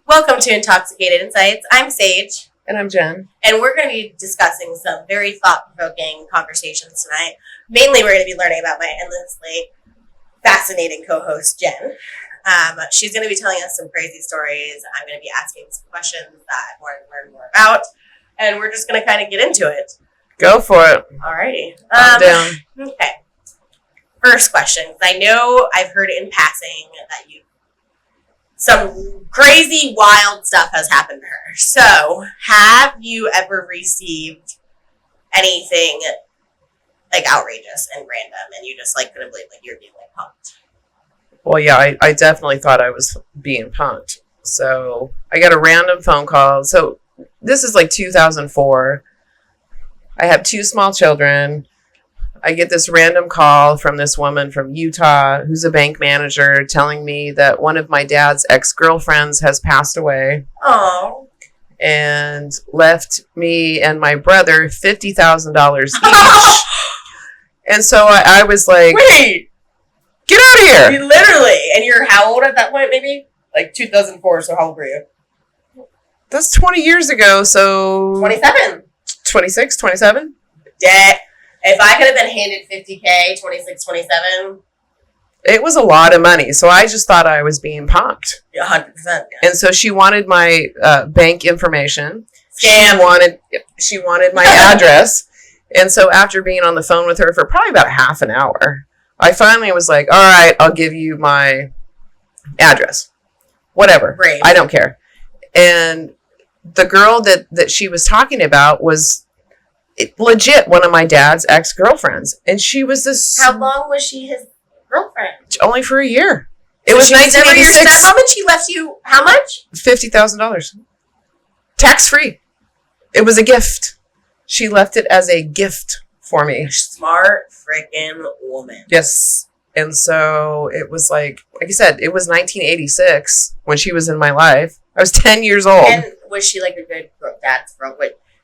Welcome to Intoxicated Insights. I'm Sage. And I'm Jen. And we're going to be discussing some very thought-provoking conversations tonight. Mainly, we're going to be learning about my endlessly fascinating co-host, Jen. She's going to be telling us some crazy stories. I'm going to be asking some questions that I want to learn more about. And we're just going to kind of get into it. Go for it. Alrighty. I'm down. Okay. First question. I know I've heard in passing that some crazy, wild stuff has happened to her. So, have you ever received anything like outrageous and random, and you just like couldn't believe like you're being like punked? Well, yeah, I definitely thought I was being punked. So I got a random phone call. So this is like 2004. I have 2 small children. I get this random call from this woman from Utah who's a bank manager telling me that one of my dad's ex-girlfriends has passed away. Oh. And left me and my brother $50,000 each. And so I was like, wait, get out of here. You literally. And you're how old at that point, maybe? Like 2004, so how old were you? That's 20 years ago, so... 27. 26, 27? Yeah. If I could have been handed $50K, 26, 27. It was a lot of money, so I just thought I was being punked. 100%. Yeah. And so she wanted my bank information. Scam. She wanted my address. And so after being on the phone with her for probably about half an hour, I finally was like, all right, I'll give you my address. Whatever. Great. I don't care. And the girl that she was talking about was legit one of my dad's ex-girlfriends. And she was this... How long was she his girlfriend? Only for a year. It was 1986. How much he left you? How much? $50,000. Tax-free. It was a gift. She left it as a gift for me. Smart freaking woman. Yes. And so it was like I said, it was 1986 when she was in my life. I was 10 years old. And was she like a good dad's girl?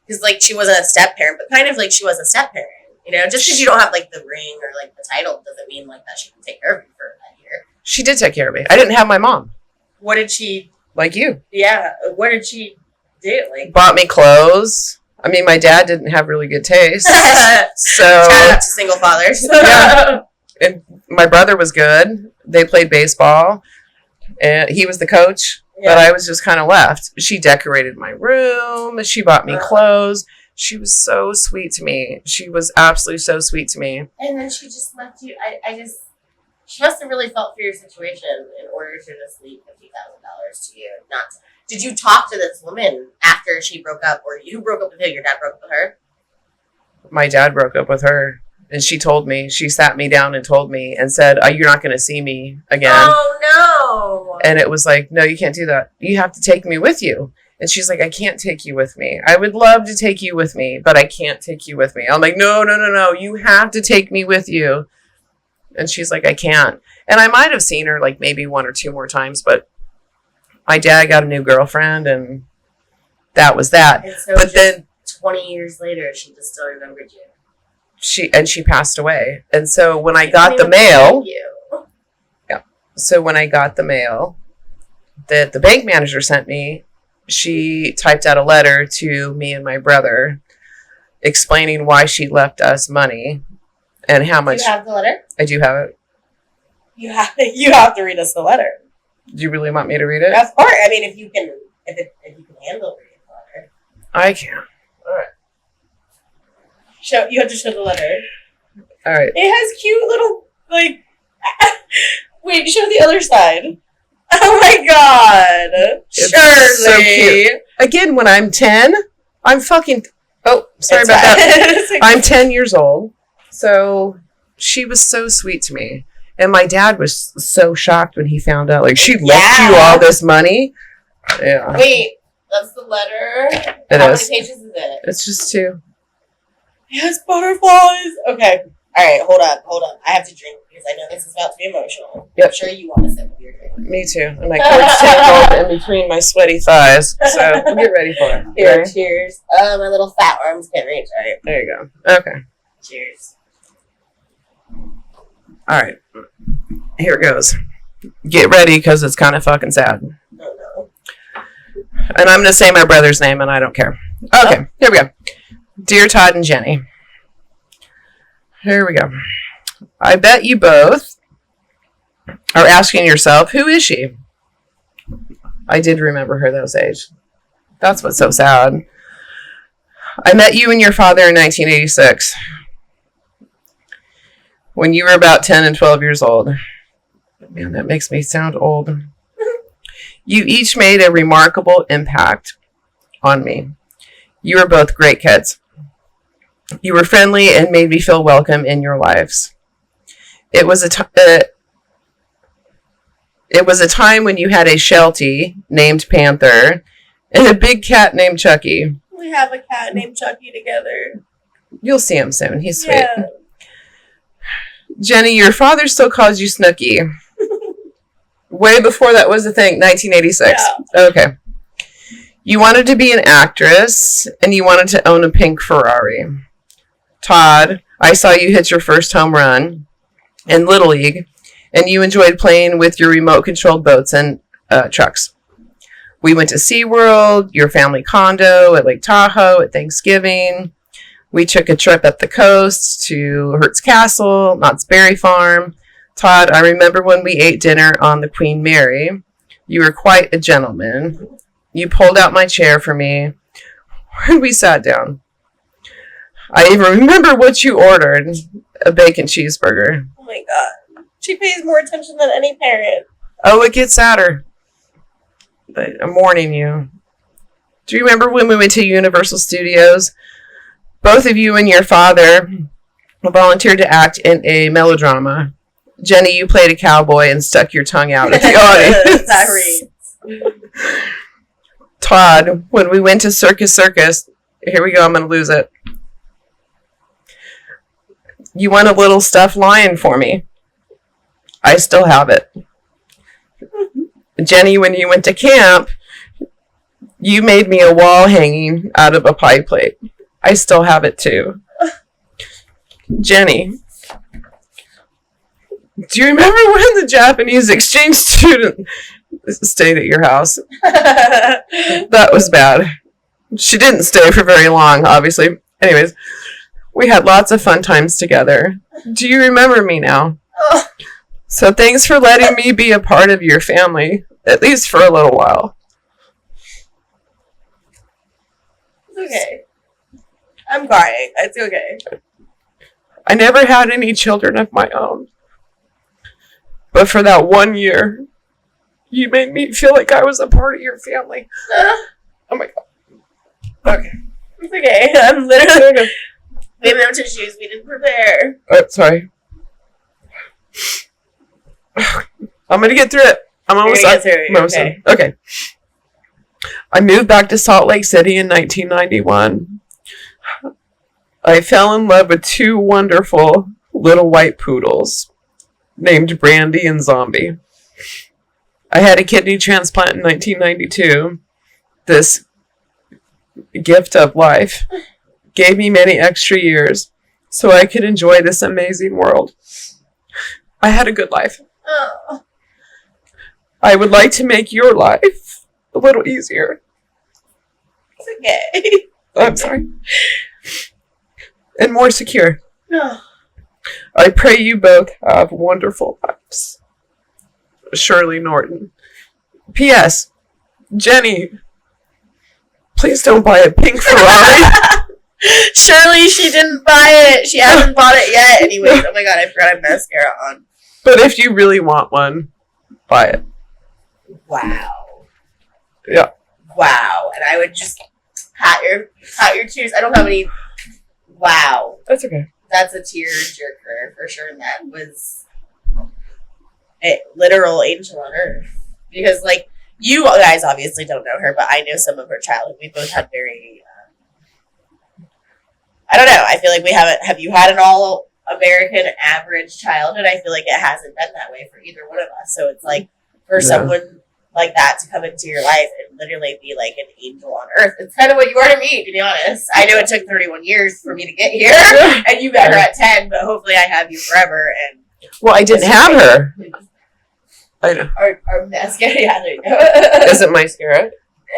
Because like she wasn't a step parent, but kind of like she was a step parent. You know, just because you don't have like the ring or like the title doesn't mean like that she can take care of you for that year. She did take care of me. I didn't have my mom. What did she? Like you. Yeah. What did she do? Like bought me clothes. I mean, my dad didn't have really good taste. So shout out to single fathers. Yeah. And my brother was good. They played baseball. And he was the coach. Yeah. But I was just kind of left. She decorated my room. She bought me clothes. She was so sweet to me. She was absolutely so sweet to me. And then she just left you. She must have really felt for your situation in order to just leave $50,000 to you. Did you talk to this woman after she broke up, or you broke up with her? Your dad broke up with her? My dad broke up with her, and she told me. She sat me down and told me and said, "You're not going to see me again." Oh no! And it was like, no, you can't do that. You have to take me with you. And she's like, I can't take you with me. I would love to take you with me, but I can't take you with me. I'm like, no. You have to take me with you. And she's like, I can't. And I might have seen her like maybe 1 or 2 more times, but my dad got a new girlfriend and that was that. And so but then 20 years later, she just still remembered you. She passed away. And so when I got the mail, so when I got the mail that the bank manager sent me, she typed out a letter to me and my brother explaining why she left us money and how much. Do you have the letter? I do have it. You have to read us the letter. Do you really want me to read it? Of course. I mean, if you can handle reading the letter. I can. All right. You have to show the letter. All right. It has cute little like. Wait, show the other side. Oh my god! It's Shirley. So cute. Again, when I'm 10, I'm fucking. Oh, sorry about that. Okay. I'm 10 years old. So she was so sweet to me. And my dad was so shocked when he found out. Like, she left you all this money? Yeah. Wait, that's the letter? How many pages is it? It's just 2. Yes, butterflies. Okay. All right, hold up. I have to drink because I know this is about to be emotional. Yep. I'm sure you want to sip of your drink. Me too. And my cords tangled in between my sweaty thighs. So we'll get ready for it. Here, right? Cheers. Oh, my little fat arms can't reach. All right. There you go. Okay. Cheers. All right. Here it goes. Get ready because it's kind of fucking sad. Oh, no. And I'm going to say my brother's name, and I don't care. Okay, Here we go. Dear Todd and Jenny. Here we go. I bet you both are asking yourself, who is she? I did remember her those age. That's what's so sad. I met you and your father in 1986 when you were about 10 and 12 years old. Man, that makes me sound old. You each made a remarkable impact on me. You were both great kids. You were friendly and made me feel welcome in your lives. It was a time when you had a Sheltie named Panther and a big cat named Chucky. We have a cat named Chucky together. You'll see him soon. He's sweet. Yeah. Jenny, your father still calls you Snooky. Way before that was a thing, 1986. Yeah. Okay. You wanted to be an actress, and you wanted to own a pink Ferrari. Todd, I saw you hit your first home run in Little League, and you enjoyed playing with your remote-controlled boats and trucks. We went to SeaWorld, your family condo at Lake Tahoe at Thanksgiving. We took a trip up the coast to Hertz Castle, Knott's Berry Farm. Todd, I remember when we ate dinner on the Queen Mary. You were quite a gentleman. You pulled out my chair for me when we sat down. I even remember what you ordered, a bacon cheeseburger. Oh my God. She pays more attention than any parent. Oh, it gets sadder. But I'm warning you. Do you remember when we went to Universal Studios? Both of you and your father volunteered to act in a melodrama. Jenny, you played a cowboy and stuck your tongue out at the audience. That reads. Todd, when we went to Circus, here we go, I'm going to lose it. You won a little stuffed lion for me. I still have it. Jenny, when you went to camp, you made me a wall hanging out of a pie plate. I still have it too. Jenny, do you remember when the Japanese exchange student stayed at your house? That was bad. She didn't stay for very long, obviously. Anyways, we had lots of fun times together. Do you remember me now? So thanks for letting me be a part of your family, at least for a little while. It's okay. I'm crying. It's okay. I never had any children of my own. But for that 1 year, you made me feel like I was a part of your family. Oh my God. Okay. It's okay. I'm literally... We have no tissues. We didn't prepare. Sorry. I'm going to get through it. I'm almost done. Okay. I moved back to Salt Lake City in 1991. I fell in love with two wonderful little white poodles named Brandy and Zombie. I had a kidney transplant in 1992. This gift of life gave me many extra years so I could enjoy this amazing world. I had a good life. Oh. I would like to make your life a little easier. It's okay. I'm sorry. And more secure. No. I pray you both have wonderful lives. Shirley Norton. P.S. Jenny, please don't buy a pink Ferrari. Surely she didn't buy it. She hasn't bought it yet. Anyways, oh my God, I forgot I have mascara on. But if you really want one, buy it. Wow. Yeah. Wow. And I would just pat your tears. I don't have any. Wow. That's okay. That's a tear jerker for sure. And that was a literal angel on earth. Because, like, you guys obviously don't know her, but I know some of her childhood. We both had very, I don't know. I feel like we haven't, have you had an all American average childhood? I feel like it hasn't been that way for either one of us. So it's like, for someone like that to come into your life and literally be like an angel on earth. It's kind of what you are to me, to be honest. I know it took 31 years for me to get here, and you met her at 10, but hopefully I have you forever. And well, I didn't have her. I know. Our mascara, yeah, there you go. Is it mascara?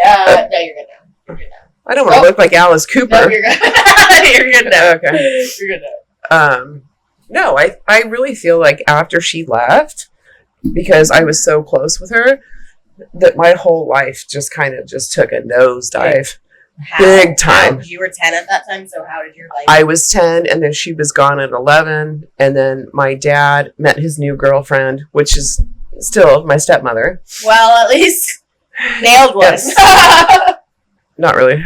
No, you're good now. You're good now. I don't want to look like Alice Cooper. No, you're good. You're good now. Okay. You're good now. No, I really feel like after she left, because I was so close with her, that my whole life just kind of just took a nosedive. Big time. You were 10 at that time, so how did your life... I was 10, and then she was gone at 11, and then my dad met his new girlfriend, which is still my stepmother. Well, at least nailed one. Yes. Not really.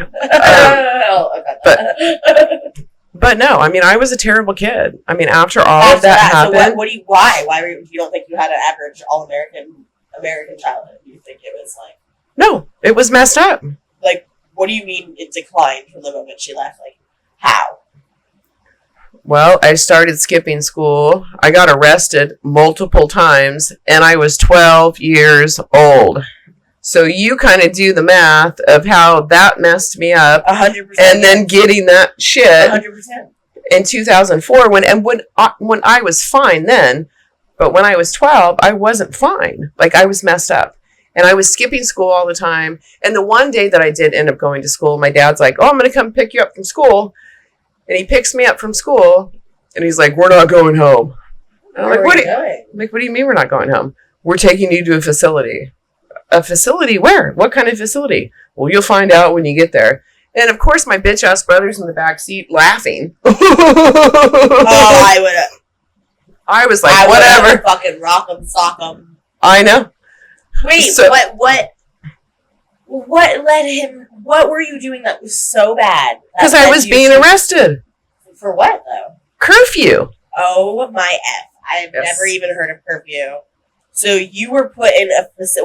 But no, I mean, I was a terrible kid. I mean, after all of that happened... So why? Why were you don't think you had an average all-American childhood? You think it was like... No, it was messed up. Like, what do you mean it declined from the moment she left? Like, how? Well, I started skipping school. I got arrested multiple times, and I was 12 years old. So you kind of do the math of how that messed me up. 100%. And then getting that shit 100%. in 2004 when I was fine then, but when I was 12, I wasn't fine. Like, I was messed up. And I was skipping school all the time. And the one day that I did end up going to school, my dad's like, "Oh, I'm going to come pick you up from school." And he picks me up from school, and he's like, "We're not going home." And I'm like, "What do you mean we're not going home? We're taking you to a facility." A facility where? What kind of facility? Well, you'll find out when you get there. And of course, my bitch ass brother's in the back seat laughing. I would have. I was like, whatever. Fucking rock 'em, sock 'em. I know. Wait, so, what led him? What were you doing that was so bad? Because I was being arrested. For what though? Curfew. Oh my F! I've never even heard of curfew. So you were put in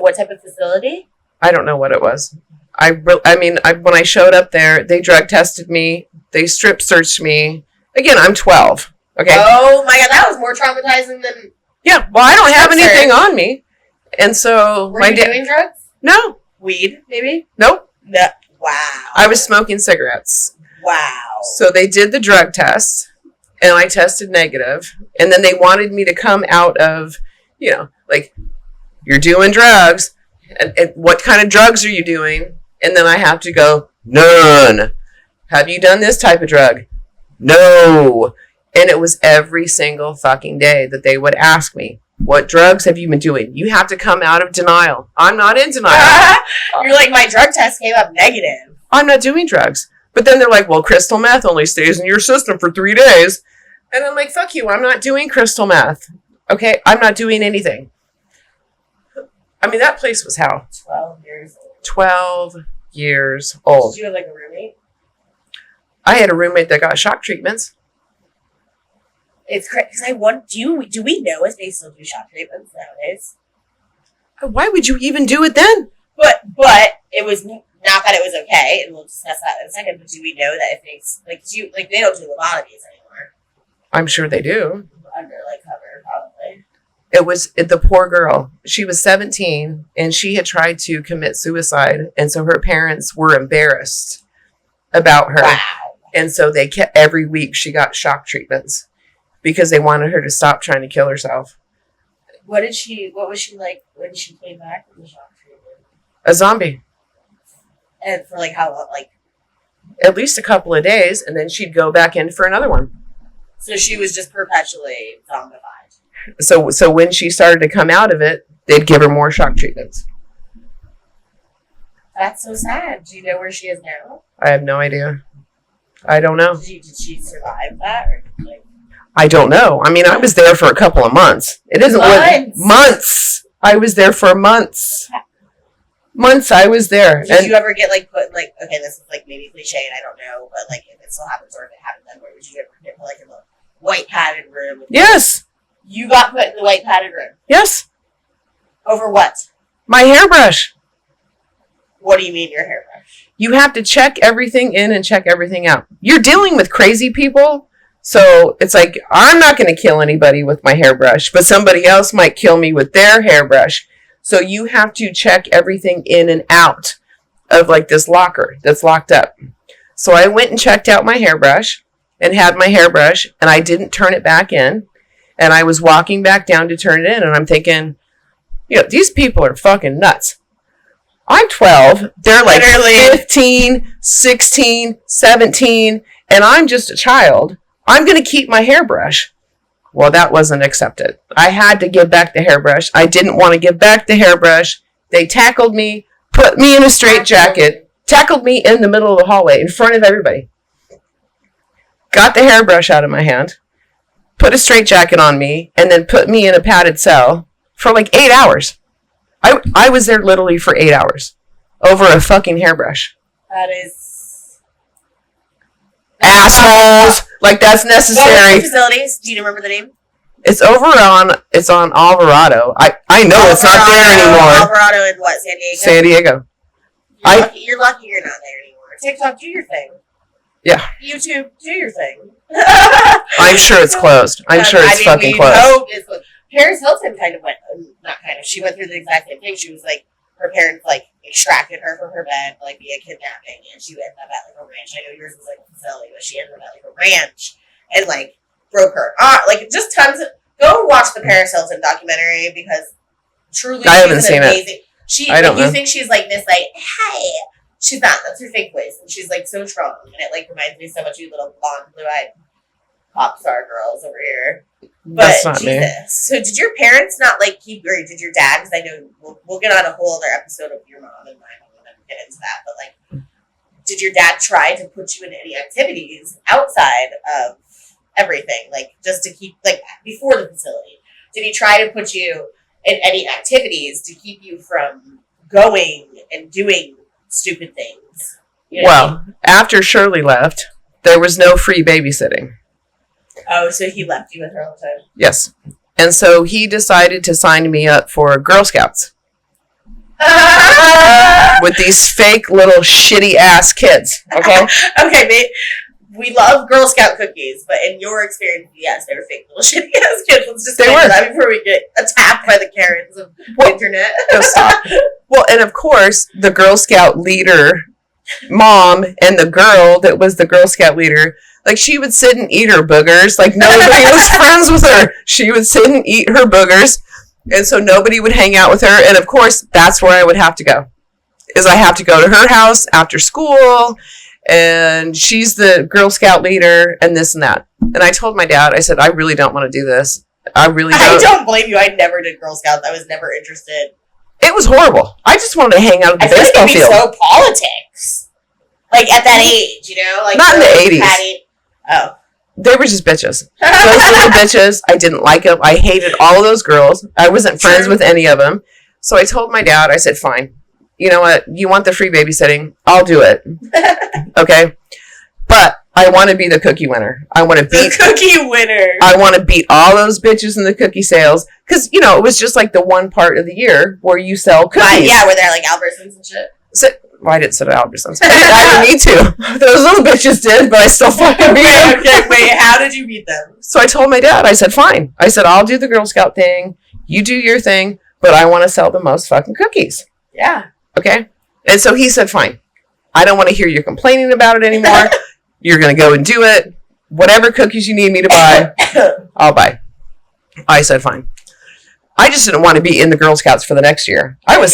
what type of facility? I don't know what it was. When I showed up there, they drug tested me. They strip searched me. Again, I'm 12. Okay. Oh my God, that was more traumatizing than. Yeah. Well, I don't have anything on me, and so were you doing drugs? No. Weed, maybe? Nope. No. Wow. I was smoking cigarettes. Wow. So they did the drug test, and I tested negative, and then they wanted me to come out of, like, you're doing drugs, and what kind of drugs are you doing? And then I have to go, none. Have you done this type of drug? No. And it was every single fucking day that they would ask me, what drugs have you been doing? You have to come out of denial. I'm not in denial. You're like, my drug test came up negative. I'm not doing drugs. But then they're like, well, crystal meth only stays in your system for 3 days. And I'm like, fuck you. I'm not doing crystal meth. Okay? I'm not doing anything. I mean, that place was hell. 12 years old. 12 years old. Did you have like a roommate? I had a roommate that got shock treatments. It's crazy. Because I want. Do we know if they still do shock treatments nowadays? Why would you even do it then? But it was not that it was okay, and we'll discuss that in a second. But do we know that if they don't do lobotomies anymore? I'm sure they do. Under cover, probably. It was the poor girl. She was 17, and she had tried to commit suicide, and so her parents were embarrassed about her. Wow. And so they kept every week she got shock treatments because they wanted her to stop trying to kill herself. What was she like when she came back from the shock treatment? A zombie. And for how long? At least a couple of days, and then she'd go back in for another one. So she was just perpetually zombified. So when she started to come out of it, they'd give her more shock treatments. That's so sad. Do you know where she is now? I have no idea. I don't know. Did she survive that? Or I don't know. I mean, I was there for a couple of months. It isn't months. I was there for months. Months I was there. Did you ever get put okay, this is maybe cliche and I don't know, but if it still happens or if it happened then, where would you ever get put in the white padded room? Yes. You got put in the white padded room? Yes. Over what? My hairbrush. What do you mean your hairbrush? You have to check everything in and check everything out. You're dealing with crazy people. So it's I'm not going to kill anybody with my hairbrush, but somebody else might kill me with their hairbrush. So you have to check everything in and out of this locker that's locked up. So I went and checked out my hairbrush and had my hairbrush and I didn't turn it back in. And I was walking back down to turn it in and I'm thinking, these people are fucking nuts. I'm 12. They're like Literally. 15, 16, 17, and I'm just a child. I'm going to keep my hairbrush. Well, that wasn't accepted. I had to give back the hairbrush. I didn't want to give back the hairbrush. They tackled me, put me in a straitjacket, tackled me in the middle of the hallway in front of everybody. Got the hairbrush out of my hand, put a straitjacket on me, and then put me in a padded cell for like 8 hours. I was there literally for 8 hours over a fucking hairbrush. That is assholes. Like, that's necessary. What were the facilities? Do you remember the name? It's on Alvarado. I know it's not there anymore. Alvarado in what? San Diego. San Diego. You're lucky you're not there anymore. TikTok, do your thing. Yeah. YouTube, do your thing. I'm sure it's closed. I'm sure it's fucking closed. Paris Hilton kind of went, not kind of, she went through the exact same thing. She was like, her parents like extracted her from her bed, like via kidnapping, and she ended up at like a ranch. I know yours was like a facility, but she ended up at like a ranch and like broke her arm. Like just tons of. Go watch the Paris Hilton documentary because truly, I haven't seen amazing. I don't know. You think she's like this, like hey. She's not. That's her fake voice, and she's like so strong, and it like reminds me so much of you little blonde, blue-eyed pop star girls over here. But that's not Jesus. me. So did your parents not like keep, or did your dad? Because I know we'll get on a whole other episode of your mom and mine. I'm gonna get into that, but like, did your dad try to put you in any activities outside of everything, like just to keep like before the facility? Did he try to put you in any activities to keep you from going and doing stupid things? You know what I mean? After Shirley left, there was no free babysitting. Oh, so he left you with her all the time? Yes. And so he decided to sign me up for Girl Scouts with these fake little shitty ass kids. Okay? Okay, mate. We love Girl Scout cookies, but in your experience, yes, they were fake little shitty ass kids. Let's just say that before we get attacked by the Karens of the internet. No, stop. Well, and of course, the Girl Scout leader, mom, and the girl that was the Girl Scout leader, like she would sit and eat her boogers. Like nobody was friends with her. She would sit and eat her boogers. And so nobody would hang out with her. And of course, that's where I would have to go. Is I have to go to her house after school. And she's the Girl Scout leader and this and that. And I told my dad, I said, I really don't want to do this. I really don't. I don't blame you. I never did Girl Scouts. I was never interested. It was horrible. I just wanted to hang out at the baseball field. I feel like it'd be so politics. Like at that age, you know? Like not in the 80s. Patty. Oh. They were just bitches. Those little bitches. I didn't like them. I hated all of those girls. I wasn't friends with any of them. So I told my dad, I said, fine. You know what? You want the free babysitting? I'll do it. Okay? But I want to be the cookie winner. I want to beat the cookie winner. I want to beat all those bitches in the cookie sales. Because, you know, it was just like the one part of the year where you sell cookies. Yeah, where they're like Albertsons and shit. So, well, I didn't sit at Albertsons. I didn't need to. Those little bitches did, but I still fucking beat them. Okay, wait, how did you beat them? So I told my dad, I said, fine. I said, I'll do the Girl Scout thing. You do your thing, but I want to sell the most fucking cookies. Yeah. Okay? And so he said, fine. I don't want to hear you complaining about it anymore. You're going to go and do it. Whatever cookies you need me to buy, I'll buy. I said, fine. I just didn't want to be in the Girl Scouts for the next year. I was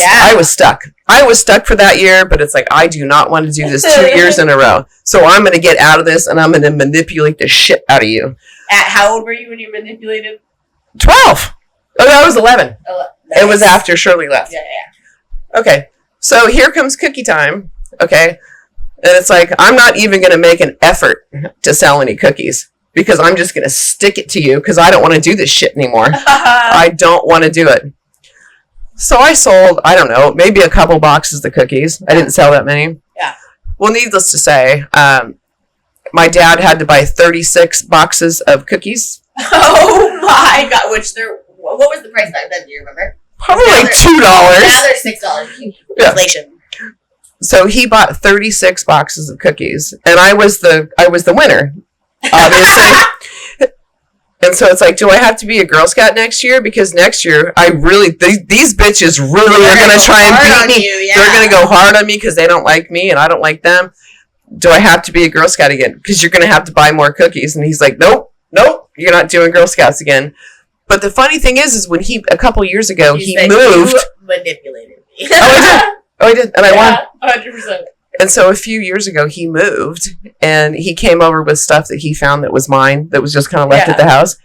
stuck. I was stuck for that year, but it's like, I do not want to do this 2 years in a row. So I'm going to get out of this, and I'm going to manipulate the shit out of you. At how old were you when you manipulated? 12. Oh, I was 11. Nice. It was after Shirley left. Yeah. Okay. So here comes cookie time. Okay. And it's like, I'm not even going to make an effort to sell any cookies because I'm just going to stick it to you because I don't want to do this shit anymore. I don't want to do it. So I sold, I don't know, maybe a couple boxes of cookies. I didn't sell that many. Yeah. Well, needless to say, my dad had to buy 36 boxes of cookies. Oh my God. What was the price back then? Do you remember? Probably like $2. Now they're $6. Yeah. Inflation. So he bought 36 boxes of cookies, and I was the winner, obviously. And so it's like, do I have to be a Girl Scout next year? Because next year, these bitches really are going to try and beat me. Yeah. They're going to go hard on me because they don't like me and I don't like them. Do I have to be a Girl Scout again? Because you're going to have to buy more cookies. And he's like, nope, you're not doing Girl Scouts again. But the funny thing is when a couple years ago, he moved. You manipulated me. Oh, I did. And I won. 100%. And so a few years ago, he moved and he came over with stuff that he found that was mine, that was just kind of left at the house.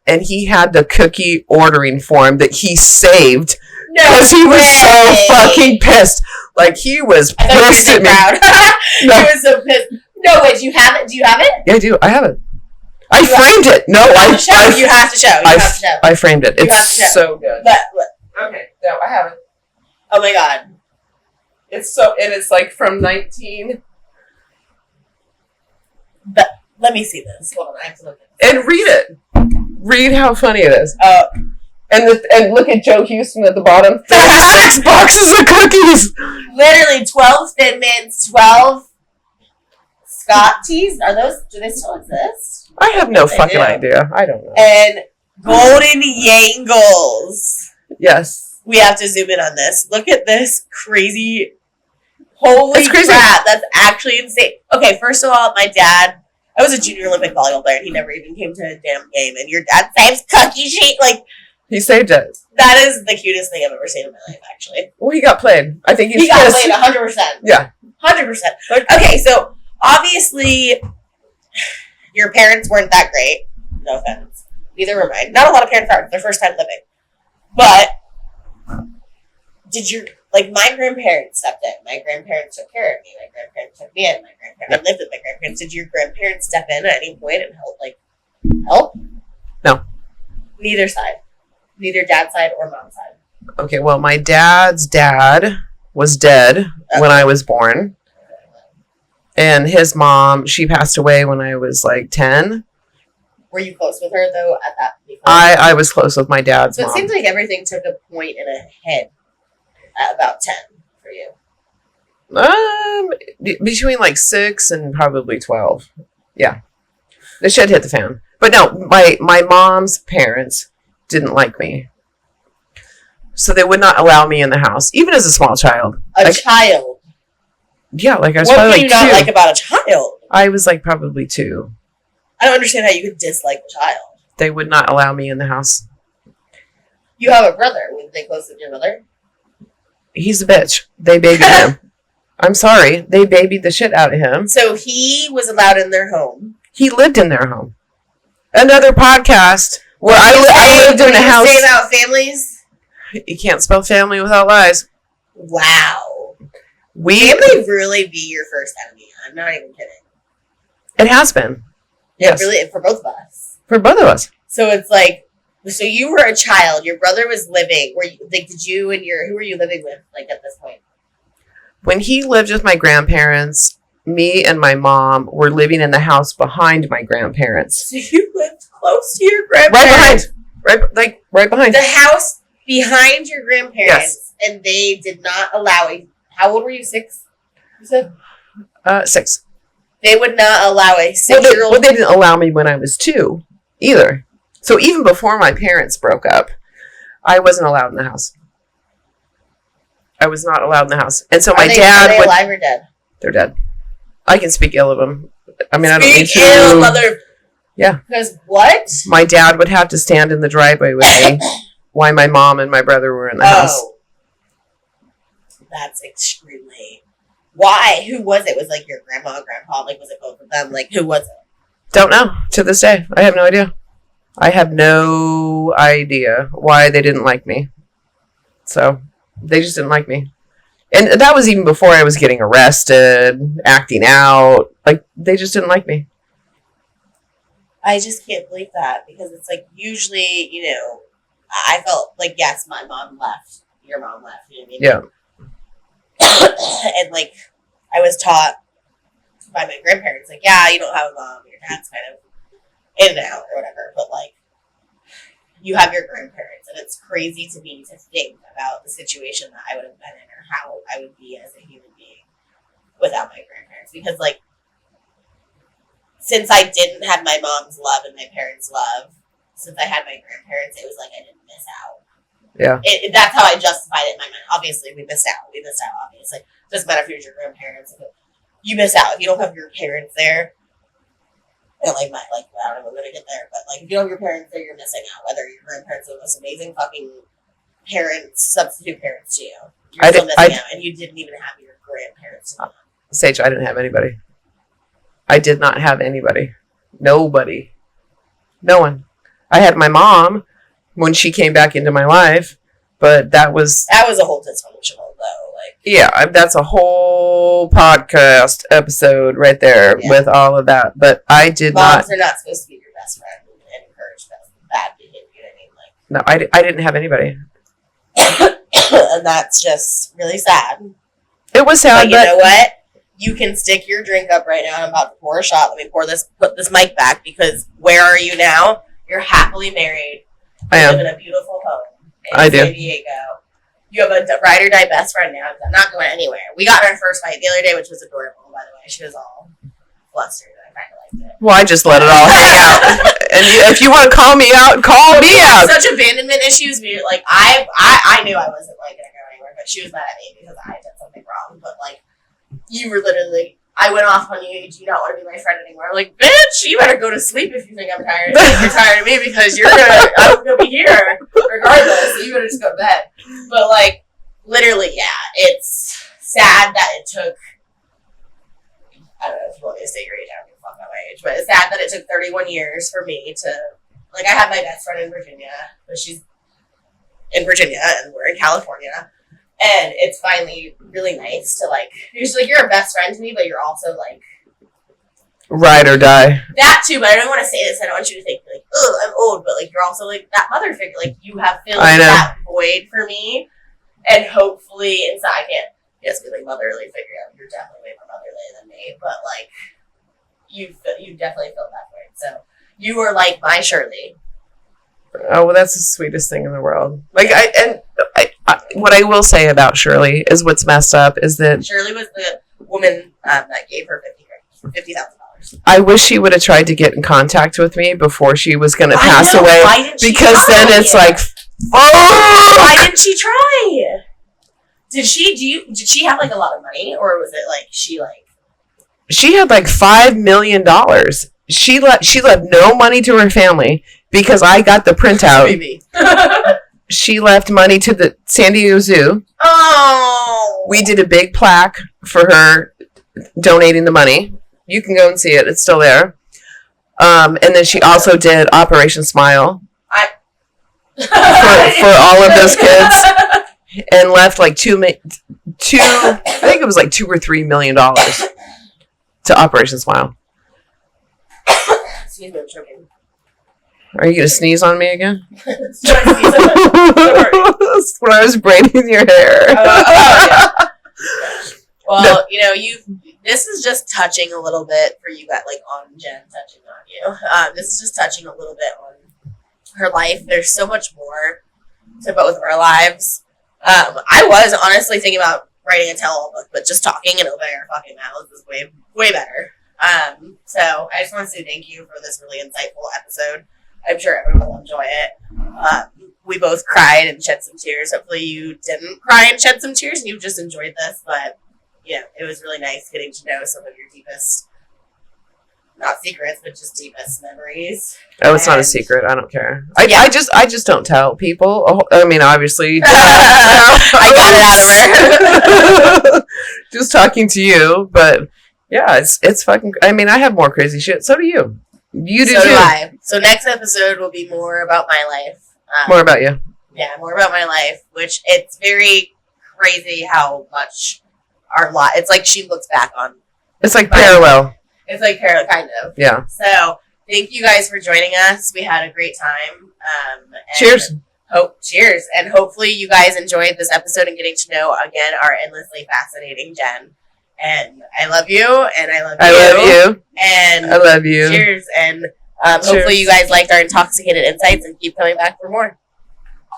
And he had the cookie ordering form that he saved because he was so fucking pissed. Like, he was pissed at me. He was so pissed. No, wait, do you have it? Do you have it? Yeah, I do. I have it. I framed it. No, you have to show. You have to show. I framed it. It's so good. Okay, no, I have it. Oh my god. It's so, and it's like from 19. But let me see this. Hold on, I have to look at this. And read it. Read how funny it is. And look at Joe Houston at the bottom. 6 boxes of cookies. Literally 12 Thin Mints, 12 Scott teas. Are those? Do they still exist? I have no fucking idea. I don't know. And Golden Yangles. Yes. We have to zoom in on this. Look at this crazy. Holy crap! That's actually insane. Okay, first of all, my dad. I was a junior Olympic volleyball player, and he never even came to a damn game. And your dad saves cookie sheet, like he saved it. That is the cutest thing I've ever seen in my life, actually. Well, he got played. I think he got played 100%. Yeah, 100%. Okay, so obviously your parents weren't that great. No offense. Neither were mine. Not a lot of parents are. Their first time living, but did your my grandparents stepped in. My grandparents took care of me. My grandparents took me in. I lived with my grandparents. Did your grandparents step in at any point and help? No. Neither side. Neither dad's side or mom's side. Okay, well, my dad's dad was dead when I was born. And his mom, she passed away when I was 10. Were you close with her, though, at that point? I was close with my dad's mom. So it seems like everything took a point in a head at about 10 for you. Between 6 and probably 12. Yeah. The shit hit the fan. But no, my mom's parents didn't like me. So they would not allow me in the house, even as a small child. A child? Yeah, I was what probably do you not like about a child? I was probably 2. I don't understand how you could dislike a child. They would not allow me in the house. You have a brother. Were they close with your mother? He's a bitch. They babied him. I'm sorry. They babied the shit out of him. So he was allowed in their home. He lived in their home. Another podcast where I lived in a house. Say about families? You can't spell family without lies. Wow. Family really be your first enemy. I'm not even kidding. It has been. Yes. Really, for both of us. For both of us. So it's so you were a child. Your brother was living. Who were you living with at this point? When he lived with my grandparents, me and my mom were living in the house behind my grandparents. So you lived close to your grandparents? Right behind. The house behind your grandparents. Yes. And they did not allow how old were you? 6? You said? 6. They would not allow a 6-year-old. Well, they didn't allow me when I was 2 either. So even before my parents broke up, I wasn't allowed in the house. I was not allowed in the house. And so my dad... Are they alive or dead? They're dead. I can speak ill of them. I mean, I don't need to... Speak ill, mother... Yeah. Because what? My dad would have to stand in the driveway with me while my mom and my brother were in the house. That's extremely... Why? Who was it? Was your grandma, grandpa? Was it both of them? Who was it? Don't know. To this day. I have no idea. I have no idea why they didn't like me. So, they just didn't like me. And that was even before I was getting arrested, acting out. They just didn't like me. I just can't believe that. Because it's usually, I felt yes, my mom left. Your mom left. You know what I mean? Yeah. And I was taught by my grandparents, yeah, you don't have a mom. Your dad's kind of in and out or whatever. But you have your grandparents, and it's crazy to me to think about the situation that I would have been in or how I would be as a human being without my grandparents. Because since I didn't have my mom's love and my parents' love, since I had my grandparents, it was I didn't miss out. Yeah. That's how I justified it in my mind. Obviously, we missed out. Obviously. Doesn't matter if you're your grandparents. You miss out. If you don't have your parents there, and I don't know if I'm going to get there, but if you don't have your parents there, you're missing out. Whether your grandparents are the most amazing fucking substitute parents to you. You're still missing out, and you didn't even have your grandparents. Sage, I didn't have anybody. I did not have anybody. Nobody. No one. I had my mom when she came back into my life, but that was a whole dysfunctional though. Like, yeah, that's a whole podcast episode right there with all of that. But I did moms are not supposed to be your best friend and encourage bad behavior. You know what I mean? No, I didn't have anybody. And that's just really sad. It was sad, but you know what? You can stick your drink up right now. I'm about to pour a shot. Let me put this mic back, because where are you now? You're happily married. You live in a beautiful home in San Diego. You have a ride or die best friend now. I'm not going anywhere. We got in our first fight the other day, which was adorable, by the way. She was all flustered. I kind of liked it. Well, I just let it all hang out. And if you want to call me out, call me out. Such abandonment issues. Like, I knew I wasn't like going to go anywhere, but she was mad at me because I did something wrong. But like, you were literally, I went off on you. Do you not want to be my friend anymore? I'm like, bitch, you better go to sleep if you think I'm tired. You're tired of me, because I'm gonna be here regardless. So you better just go to bed. But like, literally, yeah, it's sad that it took. I don't know if you want me to say your age. I don't give a fuck about my age, but it's sad that it took 31 years for me to, like, I have my best friend in Virginia, but she's in Virginia and we're in California. And it's finally really nice to, like, you're a best friend to me, but you're also, like... Ride or die. That, too, but I don't want to say this. I don't want you to think, like, oh, I'm old, but, like, you're also, like, that mother figure. Like, you have filled that void for me, and hopefully, inside, I can't just be, like, motherly figure. You're definitely way more motherly than me, but, like, you definitely filled that void. So, you were, like, my Shirley. Oh, well, that's the sweetest thing in the world. Like, what I will say about Shirley is what's messed up is that Shirley was the woman that gave her $50,000. I wish she would have tried to get in contact with me before she was going to pass away. Why didn't she because try? Then it's like, oh! Why didn't she try? Did she have like a lot of money, or was it like she had like $5 million. She left no money to her family because I got the printout. She left money to the San Diego Zoo. Oh. We did a big plaque for her donating the money. You can go and see it. It's still there. And then she also did Operation Smile for all of those kids, and left like I think it was like $2 or $3 million to Operation Smile. Excuse me, I'm choking. Are you going to sneeze on me again? That's when I was braiding your hair. Yeah. Well, this is just touching a little bit for you guys, like on Jen, touching on you. This is just touching a little bit on her life. There's so much more to both of our lives. I was honestly thinking about writing a tell-all book, but just talking and opening our fucking mouths is way, way better. So I just want to say thank you for this really insightful episode. I'm sure everyone will enjoy it. We both cried and shed some tears. Hopefully you didn't cry and shed some tears and you just enjoyed this. But, it was really nice getting to know some of your deepest, not secrets, but just deepest memories. Oh, it's not a secret. I don't care. I just don't tell people. I mean, obviously. I got it out of her. Just talking to you. But, yeah, it's fucking... I mean, I have more crazy shit. So do you. You do too. So do I. So next episode will be more about my life. More about you. Yeah, more about my life, which it's very crazy how much our life... It's like she looks back on. It's like parallel. It's like parallel, kind of. Yeah. So thank you guys for joining us. We had a great time. Cheers. Cheers. And hopefully you guys enjoyed this episode and getting to know, again, our endlessly fascinating Jen. And I love you, and I love you. I love you. And I love you. Cheers. And hopefully you guys liked our intoxicated insights and keep coming back for more.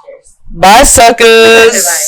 Cheers. Bye, suckers. Bye.